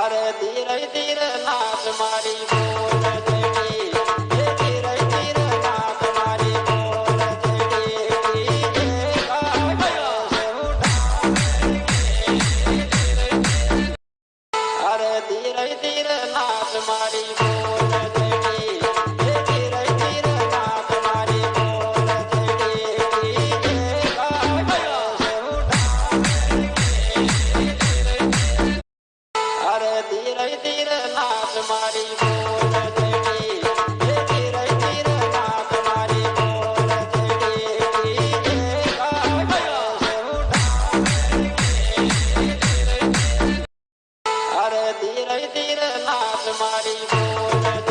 અરે ધીરે ધીરે નાચ મારી બોલ જેડી ધીરે ધીરે નાચ મારી બોલ જેડી અરે ધીરે ધીરે નાચ મારી બોલ જેડી ધીરે ધીરે નાચ મારી બોલ જેડી અરે ધીરે ધીરે નાચ મારી બોલ જેડી ધીરે ધીરે નાચ મારી બોલ જેડી અરે ધીરે ધીરે નાચ મારી બોલ